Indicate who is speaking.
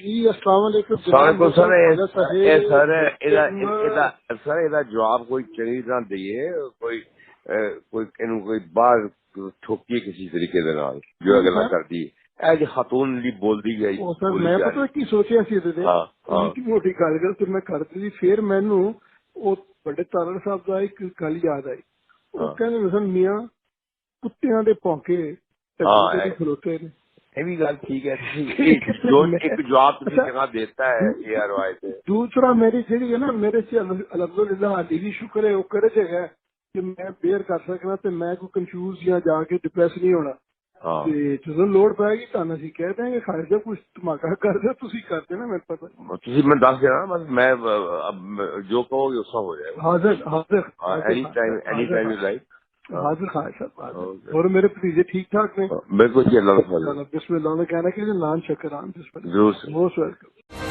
Speaker 1: जी अस्सलाम वालेकुम
Speaker 2: सर ਇਹਦਾ ਜਵਾਬ ਕੋਈ ਚੰਗੀ ਤਰ੍ਹਾਂ ਦਈਏ, ਕੋਈ ਬਾਹਰ ਠੋਕੀਏ ਕਿਸੇ ਤਰੀਕੇ ਦੇ ਨਾਲ ਜੋ ਗੱਲਾਂ ਕਰਦੀ ਹੈ। ਇਹ ਖਾਤੂਨ ਦੀ ਬੋਲਦੀ ਗਈ
Speaker 1: ਸਰ ਮੈਂ ਪਤਾ ਕੀ ਸੋਚਿਆ ਸੀ ਇਹਦੇ ਤੇ ਮੋਟੀ ਗੱਲ ਤੇ ਮੈਂ ਕਰਦੀ ਸੀ, ਫਿਰ ਮੈਨੂੰ ਉਹ ਵੱਡੇ ਤਾਲੜ ਸਾਹਿਬ ਦਾ ਇੱਕ ਗੱਲ ਯਾਦ ਆਈ। ਉਹ ਕਹਿੰਦੇ ਸਨ ਮੀਆਂ ਕੁੱਤਿਆਂ ਦੇ ਭੌਂਕੇ ਖਲੋਤੇ ਨੇ।
Speaker 2: ये भी गल ठीक है, जो एक जवाब तुझे जगह देता है ये रवायत है।
Speaker 1: दूसरा मेरी जी है ना, मेरे से अल्हम्दुलिल्लाह अली भी शुक्र है, वो करे जगह कि मैं बेयर कर सकना ते मैं कोई कंफ्यूज या जाके डिप्रेस नहीं होना। जो लोड़ पाएगी ताना सी कह देंगे खारिजा कुछ धमाका कर दे, तुसी कर देना, मेरे पता
Speaker 2: तुसी मैं दस देना, बस मैं अब जो कहोगे उसका हो जाएगा।
Speaker 1: हाजिर हाजिर
Speaker 2: एनी टाइम यू लाइक
Speaker 1: हाजिर खाए साहब। और मेरे भतीजे ठीक ठाक ने?
Speaker 2: बिल्कुल जी, अल्लाह
Speaker 1: बिस्मिल्लाह ने कहना कि नान शक्रान,
Speaker 2: जरूर,
Speaker 1: मोस्ट वेलकम।